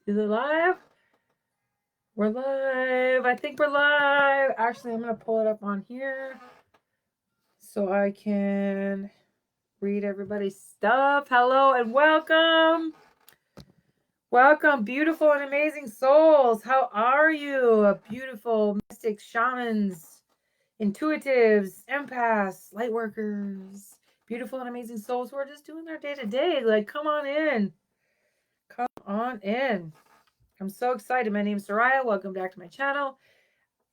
Is it live? We're live. I think we're live. Actually, I'm going to pull it up on here so I can read everybody's stuff. Hello and welcome. Welcome, beautiful and amazing souls. How are you? Beautiful mystics, shamans, intuitives, empaths, light workers, beautiful and amazing souls who are just doing their day to day. Like, come on in. Come on in. I'm so excited. My name's Soraya. Welcome back to my channel.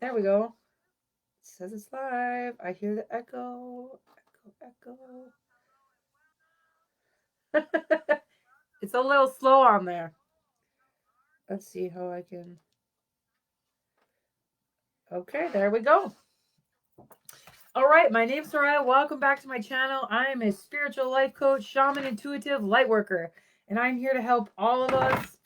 There we go. It says it's live. I hear the echo. Echo. It's a little slow on there. Let's see how I can. Okay, there we go. All right, my name's Soraya. Welcome back to my channel. I am a spiritual life coach, shaman, intuitive, light worker, and I'm here to help all of us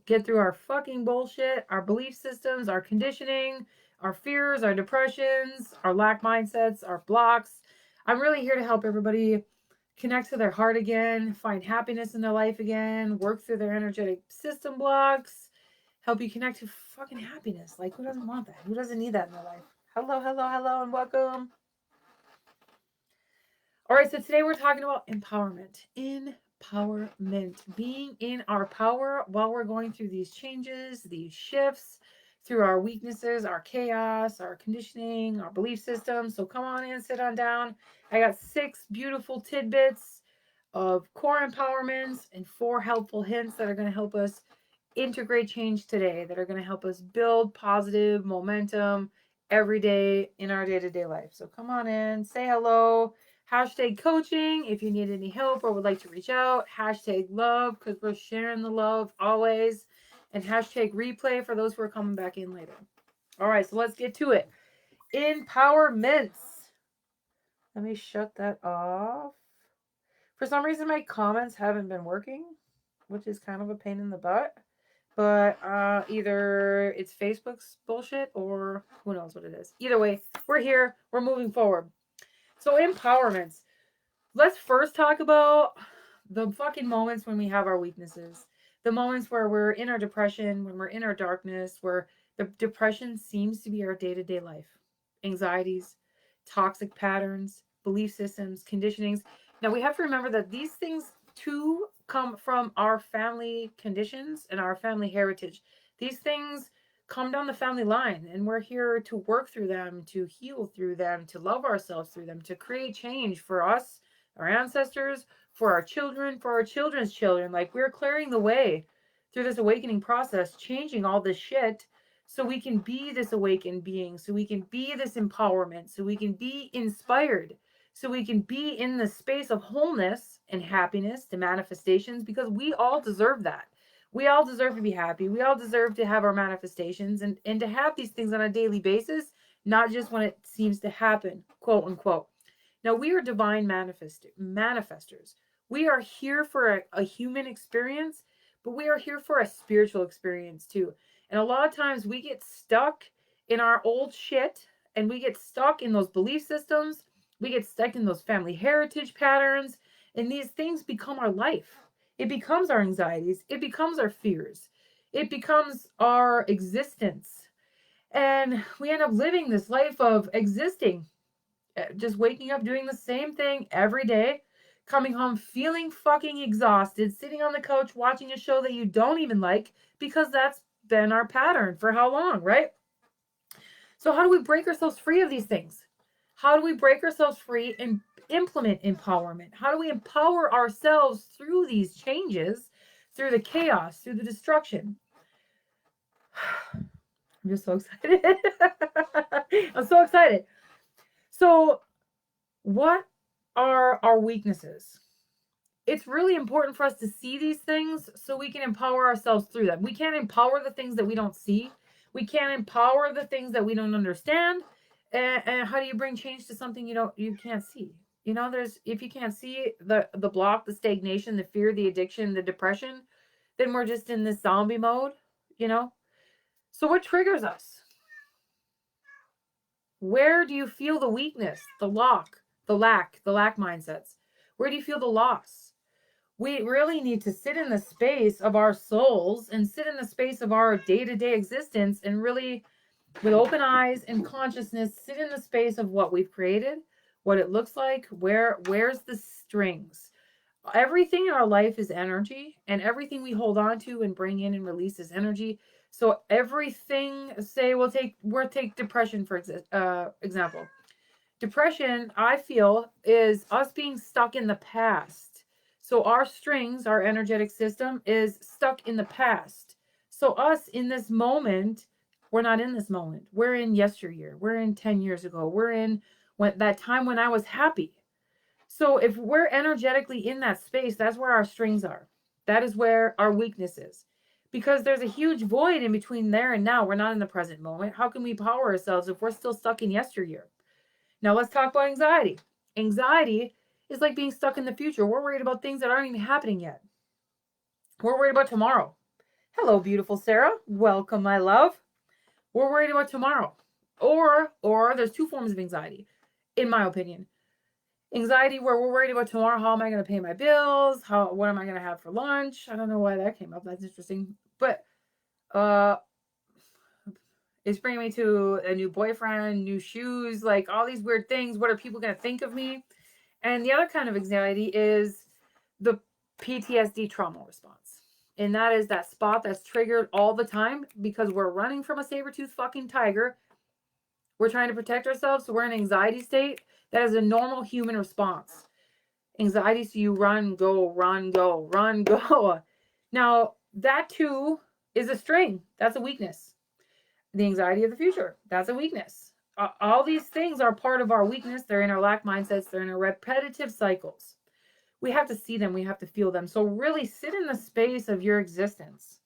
get through our fucking bullshit, our belief systems, our conditioning, our fears, our depressions, our lack mindsets, our blocks. I'm really here to help everybody connect to their heart again, find happiness in their life again, work through their energetic system blocks, help you connect to fucking happiness. Like, who doesn't want that? Who doesn't need that in their life? Hello, hello, hello, and welcome. All right, so today we're talking about empowerment. Empowerment. Being in our power while we're going through these changes, these shifts, through our weaknesses, our chaos, our conditioning, our belief systems. So come on in, sit on down. I got 6 beautiful tidbits of core empowerments and 4 helpful hints that are going to help us integrate change today, that are going to help us build positive momentum every day in our day-to-day life. So come on in, say hello. Hashtag coaching if you need any help or would like to reach out. Hashtag love because we're sharing the love always. And hashtag replay for those who are coming back in later. All right, so let's get to it. Empowerments. Let me shut that off. For some reason, my comments haven't been working, which is kind of a pain in the butt. But either it's Facebook's bullshit or who knows what it is. Either way, we're here. We're moving forward. So empowerments. Let's first talk about the fucking moments when we have our weaknesses. The moments where we're in our depression, when we're in our darkness, where the depression seems to be our day-to-day life. Anxieties, toxic patterns, belief systems, conditionings. Now we have to remember that these things too come from our family conditions and our family heritage. These things come down the family line, and we're here to work through them, to heal through them, to love ourselves through them, to create change for us, our ancestors, for our children, for our children's children. Like, we're clearing the way through this awakening process, changing all this shit so we can be this awakened being, so we can be this empowerment, so we can be inspired, so we can be in the space of wholeness and happiness to manifestations, because we all deserve that. We all deserve to be happy. We all deserve to have our manifestations and to have these things on a daily basis, not just when it seems to happen, quote unquote. Now, we are divine manifestors. We are here for a human experience, but we are here for a spiritual experience too. And a lot of times we get stuck in our old shit, and we get stuck in those belief systems. We get stuck in those family heritage patterns, and these things become our life. It becomes our anxieties. It becomes our fears. It becomes our existence. And we end up living this life of existing, just waking up doing the same thing every day, coming home feeling fucking exhausted, sitting on the couch watching a show that you don't even like because that's been our pattern for how long, right? So how do we break ourselves free of these things? How do we break ourselves free and implement empowerment? How do we empower ourselves through these changes, through the chaos, through the destruction? I'm just so excited. I'm so excited. So what are our weaknesses? It's really important for us to see these things so we can empower ourselves through them. We can't empower the things that we don't see. We can't empower the things that we don't understand. And how do you bring change to something you can't see? You know, if you can't see the block, the stagnation, the fear, the addiction, the depression, then we're just in this zombie mode, you know? So what triggers us? Where do you feel the weakness, the lack mindsets? Where do you feel the loss? We really need to sit in the space of our souls and sit in the space of our day-to-day existence and really, with open eyes and consciousness, sit in the space of what we've created, what it looks like, where's the strings. Everything in our life is energy, and everything we hold on to and bring in and release is energy. So everything, say, we'll take depression for example. Depression, I feel, is us being stuck in the past. So our strings, our energetic system is stuck in the past. So us in this moment, we're not in this moment. We're in yesteryear. We're in 10 years ago. We're in that time when I was happy. So if we're energetically in that space, that's where our strings are. That is where our weakness is. Because there's a huge void in between there and now. We're not in the present moment. How can we power ourselves if we're still stuck in yesteryear? Now let's talk about anxiety. Anxiety is like being stuck in the future. We're worried about things that aren't even happening yet. We're worried about tomorrow. Hello, beautiful Sarah. Welcome, my love. We're worried about tomorrow. Or there's two forms of anxiety, in my opinion. Anxiety where we're worried about tomorrow. How am I going to pay my bills? What am I going to have for lunch? I don't know why that came up. That's interesting. But it's bringing me to a new boyfriend, new shoes, like all these weird things. What are people going to think of me? And the other kind of anxiety is the PTSD trauma response. And that is that spot that's triggered all the time because we're running from a saber-toothed fucking tiger. We're trying to protect ourselves, so we're in an anxiety state. That is a normal human response. Anxiety, so you run, go, run, go, run, go. Now, that too is a string. That's a weakness. The anxiety of the future, that's a weakness. All these things are part of our weakness. They're in our lack mindsets. They're in our repetitive cycles. We have to see them. We have to feel them. So really sit in the space of your existence.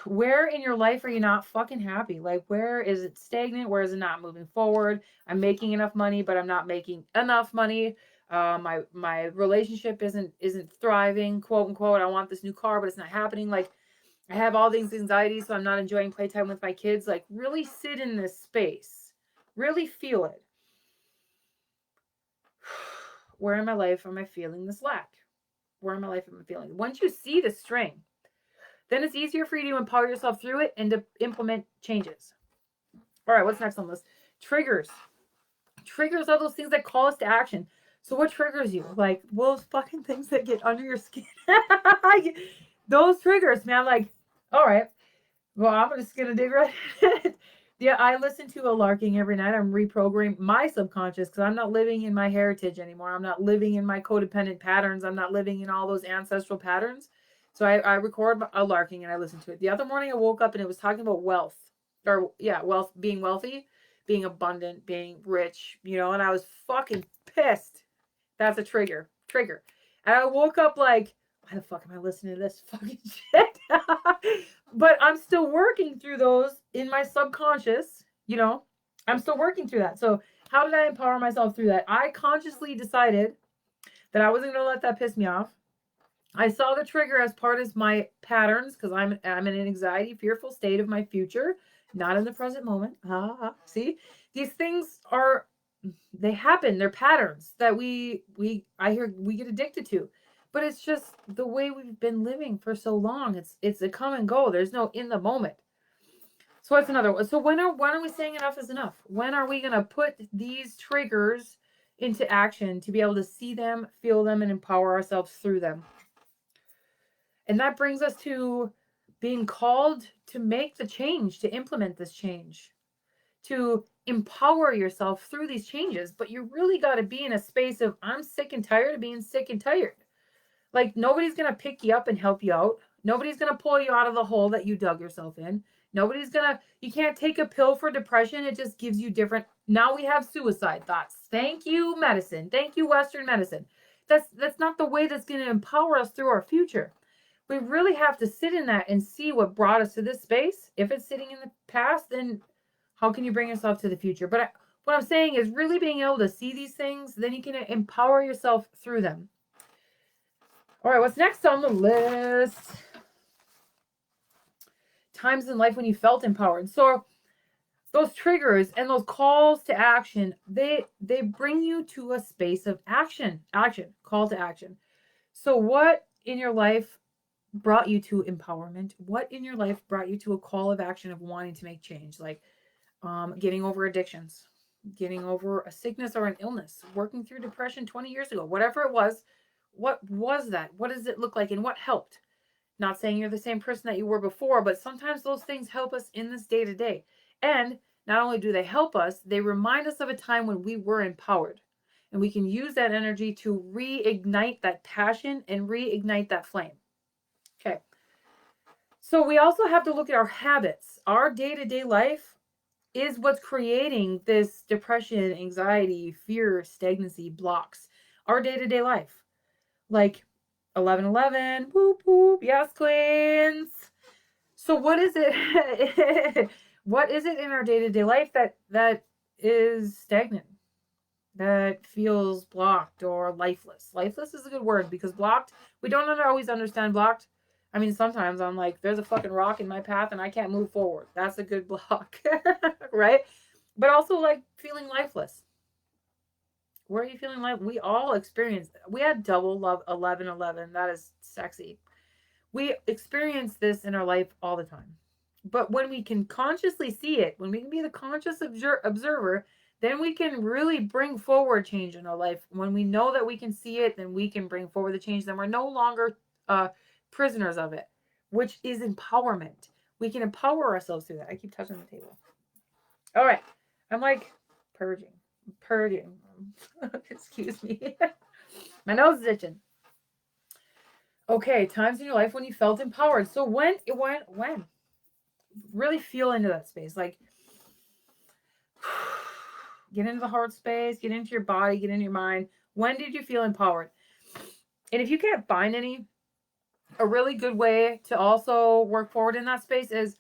Where in your life are you not fucking happy? Like, where is it stagnant? Where is it not moving forward? I'm making enough money, but I'm not making enough money. My relationship isn't thriving, quote unquote. I want this new car, but it's not happening. Like, I have all these anxieties, so I'm not enjoying playtime with my kids. Like, really sit in this space. Really feel it. Where in my life am I feeling this lack? Where in my life am I feeling? Once you see the string, then it's easier for you to empower yourself through it and to implement changes. All right, what's next on the list? Triggers. Triggers are those things that call us to action. So what triggers you? Like those fucking things that get under your skin. Those triggers, man. Like, all right, well, I'm just gonna dig right in. Yeah, I listen to a larking every night. I'm reprogramming my subconscious because I'm not living in my heritage anymore. I'm not living in my codependent patterns. I'm not living in all those ancestral patterns. So I record a larking and I listen to it. The other morning I woke up and it was talking about wealth. Or yeah, wealth, being wealthy, being abundant, being rich, and I was fucking pissed. That's a trigger. And I woke up like, why the fuck am I listening to this fucking shit? But I'm still working through those in my subconscious, I'm still working through that. So how did I empower myself through that? I consciously decided that I wasn't going to let that piss me off. I saw the trigger as part of my patterns because I'm in an anxiety, fearful state of my future, not in the present moment. See, these things they happen. They're patterns that we get addicted to. But it's just the way we've been living for so long. It's a come and go. There's no in the moment. So what's another one? So when are we saying enough is enough? When are we gonna put these triggers into action to be able to see them, feel them, and empower ourselves through them? And that brings us to being called to make the change, to implement this change, to empower yourself through these changes. But you really got to be in a space of, I'm sick and tired of being sick and tired. Like, nobody's going to pick you up and help you out. Nobody's going to pull you out of the hole that you dug yourself in. You can't take a pill for depression. It just gives you different. Now we have suicide thoughts. Thank you, medicine. Thank you, Western medicine. That's not the way that's going to empower us through our future. We really have to sit in that and see what brought us to this space. If it's sitting in the past, then how can you bring yourself to the future? But what I'm saying is really being able to see these things, then you can empower yourself through them. All right, what's next on the list? Times in life when you felt empowered. So those triggers and those calls to action, they bring you to a space of action, call to action. So what in your life brought you to empowerment? What in your life brought you to a call of action of wanting to make change? Like getting over addictions, getting over a sickness or an illness, working through depression 20 years ago, whatever it was. What was that? What does it look like and what helped? Not saying you're the same person that you were before, but sometimes those things help us in this day to day. And not only do they help us, they remind us of a time when we were empowered. And we can use that energy to reignite that passion and reignite that flame. Okay. So we also have to look at our habits. Our day-to-day life is what's creating this depression, anxiety, fear, stagnancy, blocks. Our day-to-day life. Like 11:11, whoop whoop, yes, queens. So what is it? What is it in our day-to-day life that is stagnant, that feels blocked or lifeless? Lifeless is a good word because blocked, we don't always understand blocked. I mean, sometimes I'm like, there's a fucking rock in my path and I can't move forward. That's a good block, right? But also like feeling lifeless. Where are you feeling like we all experienced? We had double love 11:11. That is sexy. We experience this in our life all the time. But when we can consciously see it, when we can be the conscious observer, then we can really bring forward change in our life. When we know that we can see it, then we can bring forward the change. Then we're no longer prisoners of it, which is empowerment. We can empower ourselves through that. I keep touching the table. All right. I'm like purging. Excuse me. My nose is itching. Okay, times in your life when you felt empowered. So when? Really feel into that space. Like, get into the heart space, get into your body, get into your mind. When did you feel empowered? And if you can't find any, a really good way to also work forward in that space is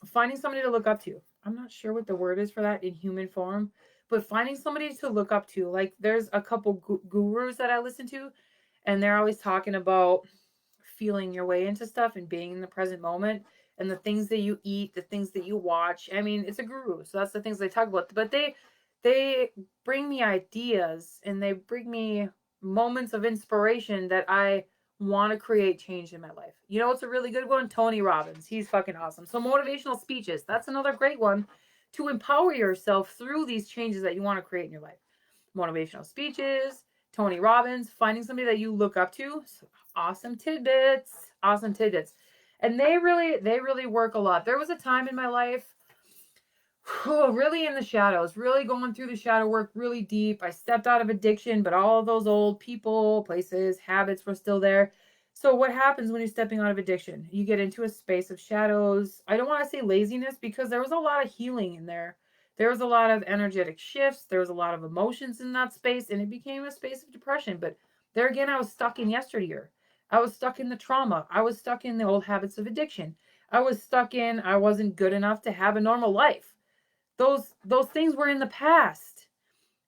finding somebody to look up to. I'm not sure what the word is for that in human form, but finding somebody to look up to. Like there's a couple gurus that I listen to, and they're always talking about feeling your way into stuff and being in the present moment and the things that you eat, the things that you watch. I mean, it's a guru, so that's the things they talk about. But they bring me ideas and they bring me moments of inspiration that I want to create change in my life. You know, it's a really good one. Tony Robbins. He's fucking awesome. So motivational speeches. That's another great one to empower yourself through these changes that you want to create in your life. Motivational speeches, Tony Robbins, finding somebody that you look up to. Awesome tidbits. And they really work a lot. There was a time in my life, really in the shadows, really going through the shadow work really deep. I stepped out of addiction, but all of those old people, places, habits were still there. So what happens when you're stepping out of addiction? You get into a space of shadows. I don't want to say laziness because there was a lot of healing in there. There was a lot of energetic shifts. There was a lot of emotions in that space, and it became a space of depression. But there again, I was stuck in yesteryear. I was stuck in the trauma. I was stuck in the old habits of addiction. I was stuck in I wasn't good enough to have a normal life. Those things were in the past.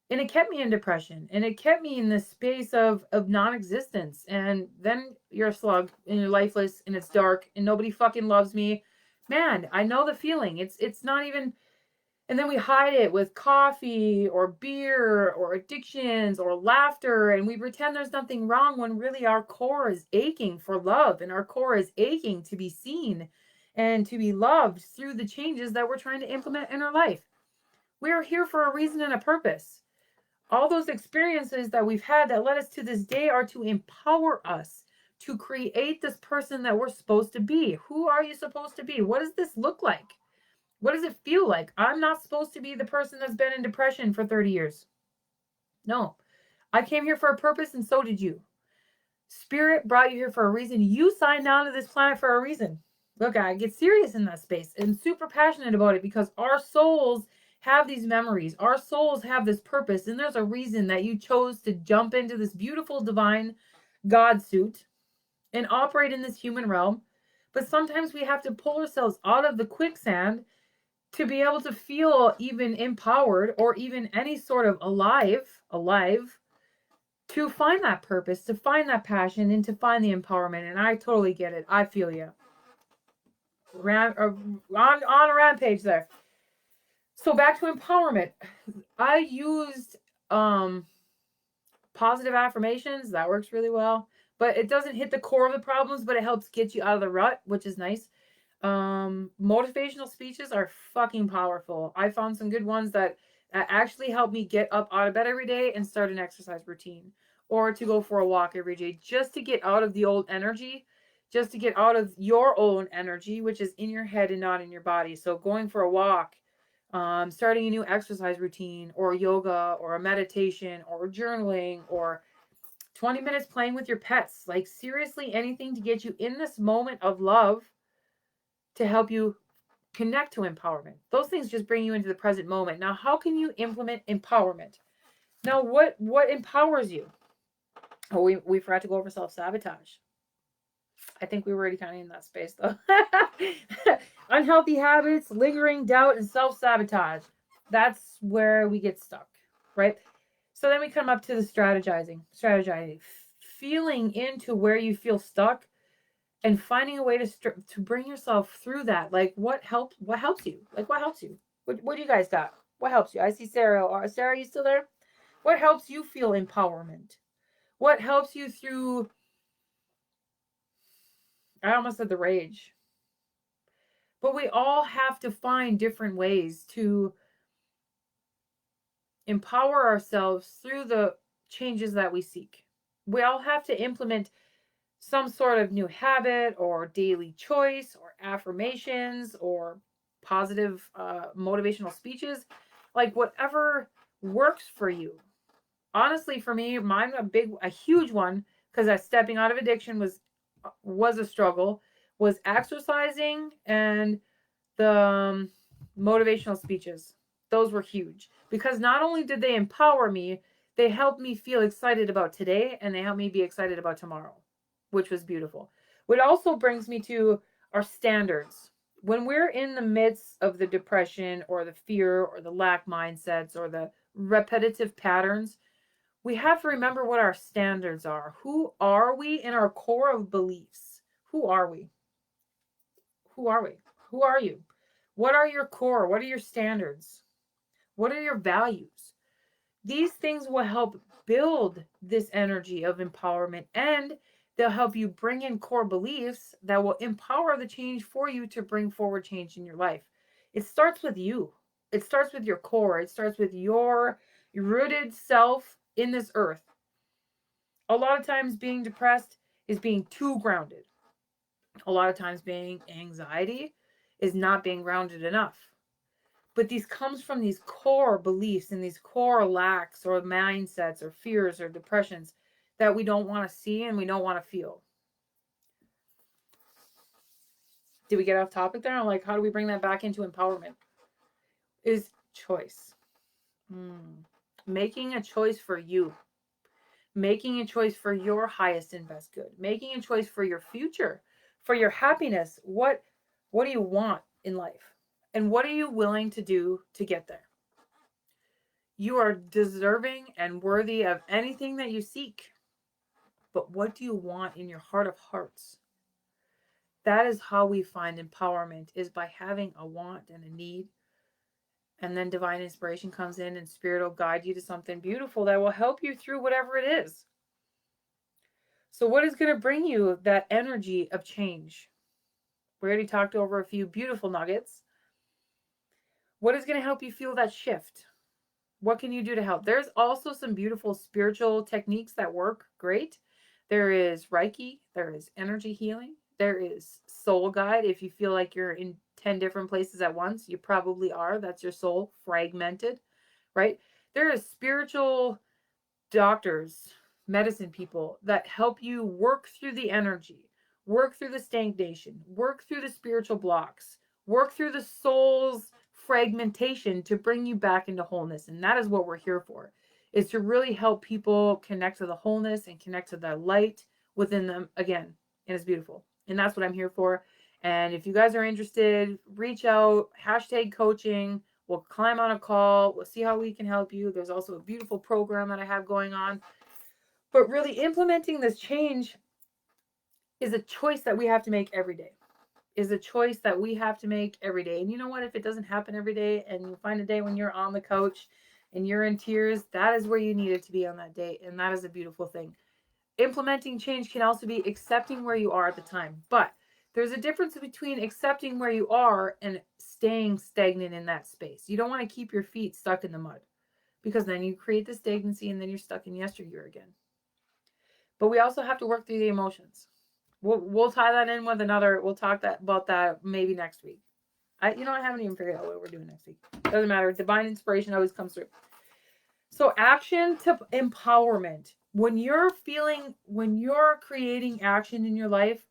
And it kept me in depression. And it kept me in this space of non-existence. And then you're a slug and you're lifeless and it's dark and nobody fucking loves me. Man, I know the feeling. It's not even. And then we hide it with coffee or beer or addictions or laughter, and we pretend there's nothing wrong when really our core is aching for love and our core is aching to be seen and to be loved through the changes that we're trying to implement in our life. We are here for a reason and a purpose. All those experiences that we've had that led us to this day are to empower us to create this person that we're supposed to be. Who are you supposed to be? What does this look like? What does it feel like? I'm not supposed to be the person that's been in depression for 30 years. No. I came here for a purpose and so did you. Spirit brought you here for a reason. You signed on to this planet for a reason. Look, I get serious in that space and super passionate about it because our souls have these memories. Our souls have this purpose, and there's a reason that you chose to jump into this beautiful divine God suit and operate in this human realm. But sometimes we have to pull ourselves out of the quicksand to be able to feel even empowered or even any sort of alive, to find that purpose, to find that passion, and to find the empowerment. And I totally get it. I feel you. On a rampage there. So back to empowerment. I used positive affirmations. That works really well. But it doesn't hit the core of the problems, but it helps get you out of the rut, which is nice. Motivational speeches are fucking powerful. I found some good ones that actually help me get up out of bed every day and start an exercise routine, or to go for a walk every day, just to get out of the old energy, just to get out of your own energy, which is in your head and not in your body. So going for a walk, starting a new exercise routine, or yoga, or a meditation, or journaling, or 20 minutes playing with your pets. Like, seriously, anything to get you in this moment of love, to help you connect to empowerment. Those things just bring you into the present moment. Now, how can you implement empowerment? Now, what empowers you? Oh, we forgot to go over self-sabotage. I think we were already kind of in that space, though. Unhealthy habits, lingering doubt, and self-sabotage. That's where we get stuck, right? So then we come up to the strategizing, feeling into where you feel stuck, and finding a way to bring yourself through that. Like, what helps you? Like, what helps you? What do you guys got? What helps you? I see Sarah. Sarah, you still there? What helps you feel empowerment? What helps you through, I almost said the rage. But we all have to find different ways to empower ourselves through the changes that we seek. We all have to implement some sort of new habit, or daily choice, or affirmations, or positive motivational speeches, like whatever works for you. Honestly, for me, mine a huge one, because stepping out of addiction was a struggle, was exercising and the motivational speeches. Those were huge, because not only did they empower me, they helped me feel excited about today, and they helped me be excited about tomorrow, which was beautiful. Which also brings me to our standards. When we're in the midst of the depression, or the fear, or the lack mindsets, or the repetitive patterns, we have to remember what our standards are. Who are we in our core of beliefs? Who are we? Who are we? Who are you? What are your core? What are your standards? What are your values? These things will help build this energy of empowerment, and they'll help you bring in core beliefs that will empower the change for you to bring forward change in your life. It starts with you. It starts with your core. It starts with your rooted self in this earth. A lot of times being depressed is being too grounded. A lot of times being anxiety is not being grounded enough. But these comes from these core beliefs and these core lacks, or mindsets, or fears, or depressions that we don't want to see and we don't want to feel. Did we get off topic there? I'm like, how do we bring that back into empowerment? Is choice. Making a choice for you. Making a choice for your highest and best good. Making a choice for your future, for your happiness. What do you want in life? And what are you willing to do to get there? You are deserving and worthy of anything that you seek. But what do you want in your heart of hearts? That is how we find empowerment, is by having a want and a need. And then divine inspiration comes in, and spirit will guide you to something beautiful that will help you through whatever it is. So what is going to bring you that energy of change? We already talked over a few beautiful nuggets. What is going to help you feel that shift? What can you do to help? There's also some beautiful spiritual techniques that work great. There is Reiki. There is energy healing. There is soul guide. If you feel like you're in 10 different places at once, you probably are. That's your soul fragmented, right? There is spiritual doctors, medicine people that help you work through the energy, work through the stagnation, work through the spiritual blocks, work through the soul's fragmentation to bring you back into wholeness. And that is what we're here for, is to really help people connect to the wholeness and connect to the light within them again. And it's beautiful. And that's what I'm here for. And if you guys are interested, reach out, #coaching. We'll climb on a call. We'll see how we can help you. There's also a beautiful program that I have going on. But really, implementing this change is a choice that we have to make every day. is a choice that we have to make every day. And you know what? If it doesn't happen every day and you find a day when you're on the couch and you're in tears, that is where you needed to be on that day. And that is a beautiful thing. Implementing change can also be accepting where you are at the time. But there's a difference between accepting where you are and staying stagnant in that space. You don't want to keep your feet stuck in the mud because then you create the stagnancy and then you're stuck in yesteryear again. But we also have to work through the emotions. We'll tie that in with another. We'll talk about that maybe next week. I haven't even figured out what we're doing next week. Doesn't matter. Divine inspiration always comes through. So action to empowerment. When you're creating action in your life,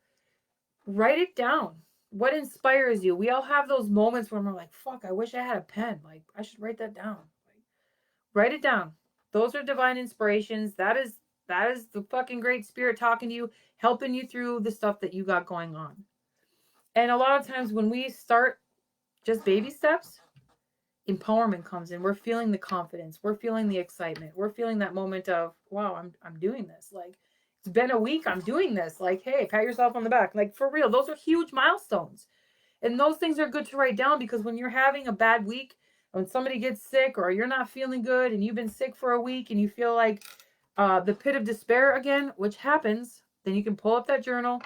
write it down. What inspires you? We all have those moments when we're like, fuck, I wish I had a pen. Like, I should write that down. Like, write it down. Those are divine inspirations. That is the fucking great spirit talking to you, helping you through the stuff that you got going on. And a lot of times when we start just baby steps, empowerment comes in. We're feeling the confidence. We're feeling the excitement. We're feeling that moment of, wow, I'm doing this. Like, it's been a week. I'm doing this. Like, hey, pat yourself on the back. Like, for real, those are huge milestones. And those things are good to write down because when you're having a bad week, when somebody gets sick or you're not feeling good and you've been sick for a week and you feel like the pit of despair again, which happens, then you can pull up that journal.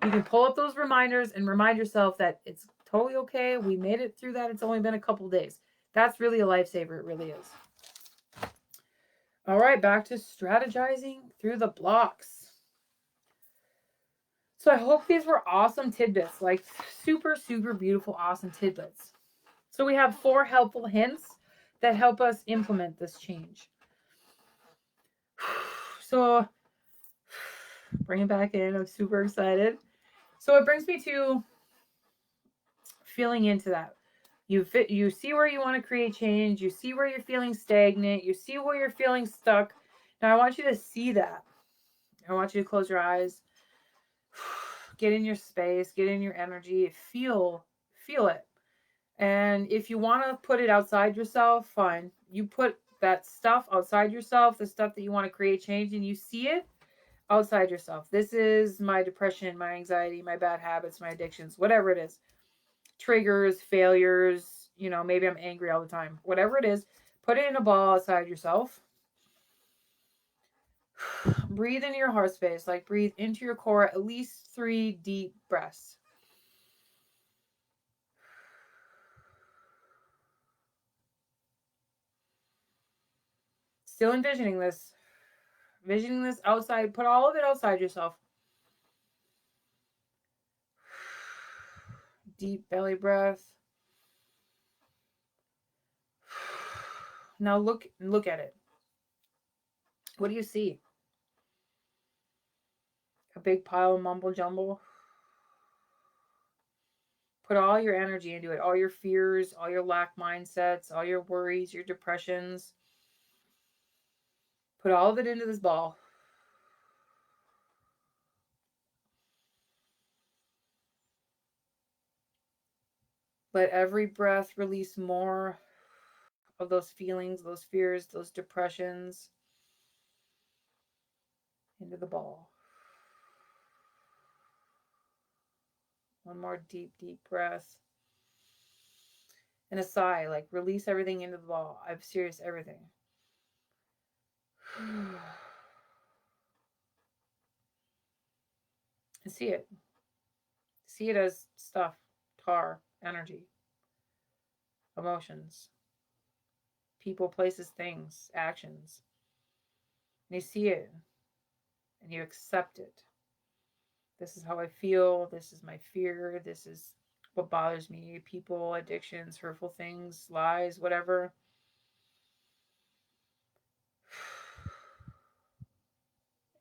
You can pull up those reminders and remind yourself that it's totally okay. We made it through that. It's only been a couple days. That's really a lifesaver. It really is. All right, back to strategizing through the blocks. So I hope these were awesome tidbits, like super, super beautiful, awesome tidbits. So we have 4 helpful hints that help us implement this change. So bring it back in. I'm super excited. So it brings me to feeling into that. You see where you want to create change. You see where you're feeling stagnant. You see where you're feeling stuck. Now I want you to see that. I want you to close your eyes. Get in your space. Get in your energy. Feel it. And if you want to put it outside yourself, fine. You put that stuff outside yourself, the stuff that you want to create change, and you see it outside yourself. This is my depression, my anxiety, my bad habits, my addictions, whatever it is. Triggers, failures, maybe I'm angry all the time. Whatever it is, put it in a ball outside yourself. Breathe into your heart space, like breathe into your core at least 3 deep breaths. Still envisioning this. Visioning this outside. Put all of it outside yourself. Deep belly breath. Now look at it. What do you see? A big pile of mumbo jumbo. Put all your energy into it. All your fears, all your lack mindsets, all your worries, your depressions. Put all of it into this ball. Let every breath release more of those feelings, those fears, those depressions into the ball. One more deep, deep breath. And a sigh, like release everything into the ball. I'm serious, everything. And see it. See it as stuff, tar, energy, emotions, people, places, things, actions. And you see it and you accept it. This is how I feel. This is my fear. This is what bothers me. People, addictions, hurtful things, lies, whatever.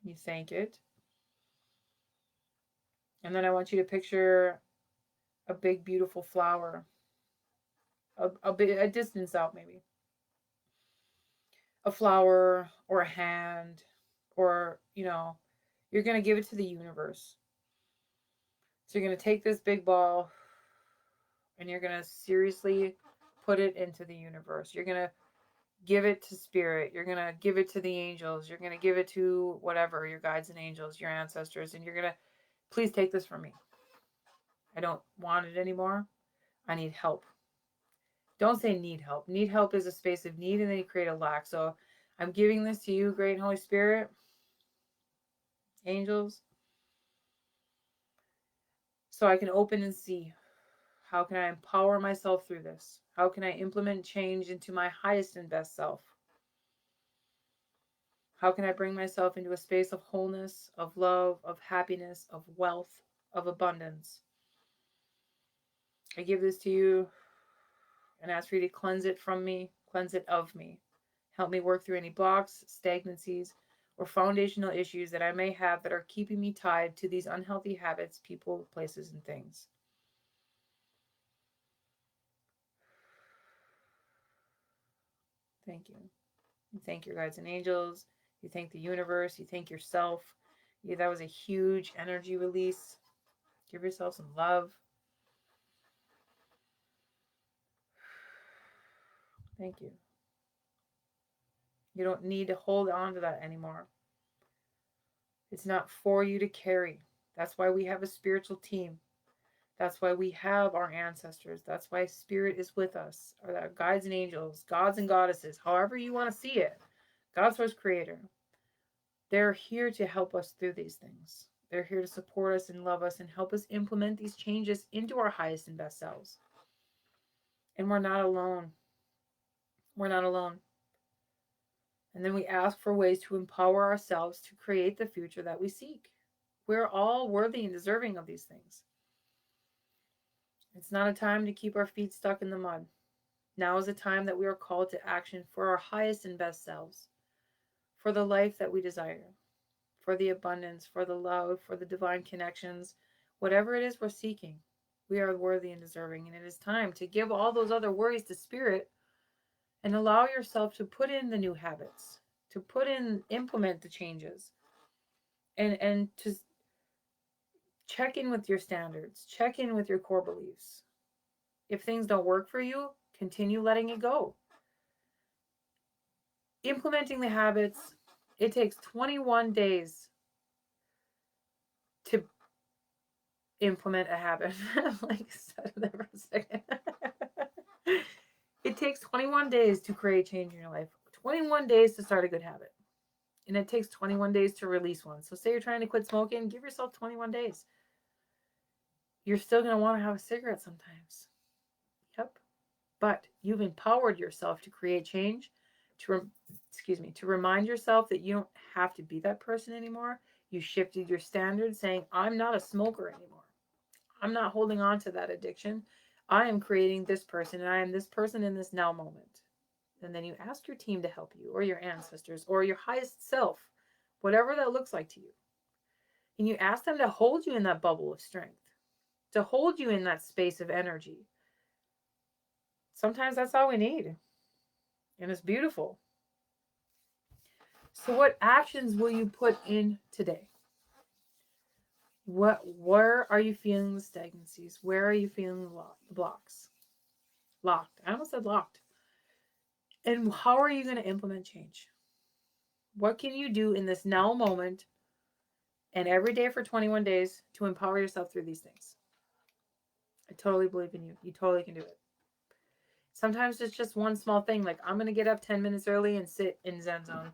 You thank it. And then I want you to picture a big, beautiful flower. A distance out, maybe. A flower or a hand or, you're going to give it to the universe. So you're going to take this big ball and you're going to seriously put it into the universe. You're going to give it to spirit. You're going to give it to the angels. You're going to give it to whatever, your guides and angels, your ancestors. And you're going to, please take this from me. I don't want it anymore. I need help. Don't say need help. Need help is a space of need, and then you create a lack. So I'm giving this to you, great Holy Spirit, angels, so I can open and see. How can I empower myself through this? How can I implement change into my highest and best self? How can I bring myself into a space of wholeness, of love, of happiness, of wealth, of abundance? I give this to you and ask for you to cleanse it from me, cleanse it of me. Help me work through any blocks, stagnancies, or foundational issues that I may have that are keeping me tied to these unhealthy habits, people, places, and things. Thank you. You thank your guides and angels. You thank the universe. You thank yourself. That was a huge energy release. Give yourself some love. Thank you. You don't need to hold on to that anymore. It's not for you to carry. That's why we have a spiritual team. That's why we have our ancestors. That's why spirit is with us, or our guides and angels, gods and goddesses, however you want to see it. God, source, creator. They're here to help us through these things. They're here to support us and love us and help us implement these changes into our highest and best selves. And we're not alone. We're not alone. And then we ask for ways to empower ourselves to create the future that we seek. We're all worthy and deserving of these things. It's not a time to keep our feet stuck in the mud. Now is a time that we are called to action for our highest and best selves, for the life that we desire, for the abundance, for the love, for the divine connections, whatever it is we're seeking. We are worthy and deserving, and it is time to give all those other worries to spirit and allow yourself to put in the new habits, to implement the changes, and to check in with your standards, check in with your core beliefs. If things don't work for you, continue letting it go. Implementing the habits, it takes 21 days to implement a habit. Like I said there for a second. It takes 21 days to create change in your life. 21 days to start a good habit. And it takes 21 days to release one. So say you're trying to quit smoking, give yourself 21 days. You're still going to want to have a cigarette sometimes. Yep. But you've empowered yourself to create change, to remind yourself that you don't have to be that person anymore. You shifted your standards saying, I'm not a smoker anymore. I'm not holding on to that addiction. I am creating this person, and I am this person in this now moment. And then you ask your team to help you, or your ancestors, or your highest self, whatever that looks like to you. And you ask them to hold you in that bubble of strength, to hold you in that space of energy. Sometimes that's all we need. And it's beautiful. So what actions will you put in today? Where are you feeling the stagnancies? Where are you feeling the blocks? Locked. I almost said locked. And how are you going to implement change? What can you do in this now moment and every day for 21 days to empower yourself through these things? I totally believe in you. You totally can do it. Sometimes it's just one small thing, like I'm going to get up 10 minutes early and sit in Zen zone.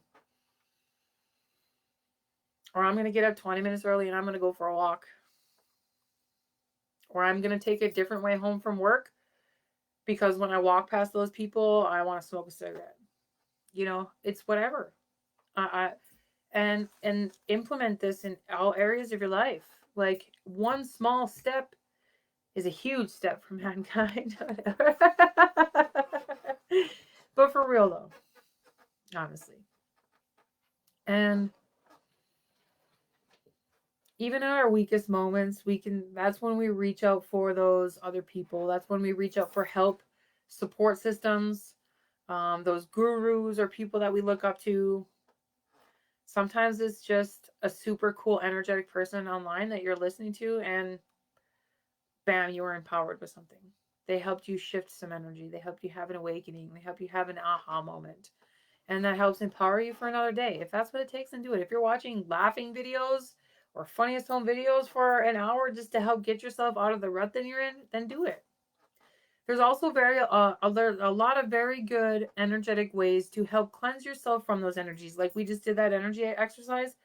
Or I'm going to get up 20 minutes early and I'm going to go for a walk. Or I'm going to take a different way home from work because when I walk past those people, I want to smoke a cigarette. You know, it's whatever. And implement this in all areas of your life. Like one small step is a huge step for mankind. But for real though, honestly. And even in our weakest moments, that's when we reach out for those other people. That's when we reach out for help, support systems, those gurus or people that we look up to. Sometimes it's just a super cool, energetic person online that you're listening to, and bam, you were empowered with something. They helped you shift some energy. They helped you have an awakening. They help you have an aha moment. And that helps empower you for another day. If that's what it takes, then do it. If you're watching laughing videos or funniest home videos for an hour just to help get yourself out of the rut that you're in, then do it. There's also a lot of very good energetic ways to help cleanse yourself from those energies. Like we just did that energy exercise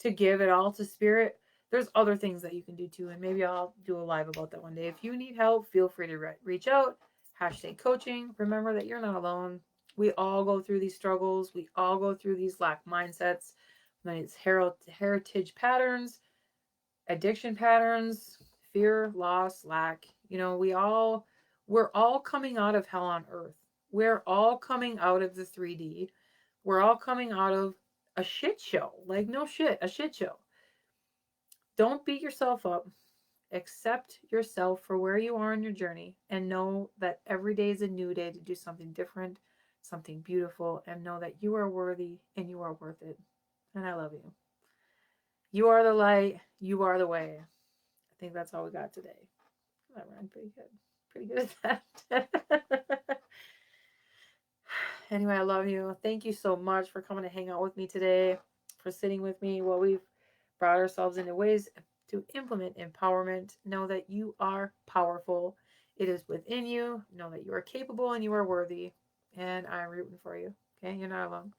to give it all to spirit. There's other things that you can do too, and maybe I'll do a live about that one day. If you need help, feel free to reach out. Hashtag coaching. Remember that you're not alone. We all go through these struggles. We all go through these lack mindsets. When it's heritage patterns, addiction patterns, fear, loss, lack. We're all coming out of hell on earth. We're all coming out of the 3D. We're all coming out of a shit show. Like, no shit, a shit show. Don't beat yourself up. Accept yourself for where you are in your journey and know that every day is a new day to do something different, something beautiful, and know that you are worthy and you are worth it. And I love you. You are the light. You are the way. I think that's all we got today. That ran pretty good. Pretty good at that. Anyway, I love you. Thank you so much for coming to hang out with me today, for sitting with me while we've brought ourselves into ways to implement empowerment. Know that you are powerful. It is within you. Know that you are capable and you are worthy. And I'm rooting for you. Okay? You're not alone.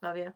Love you.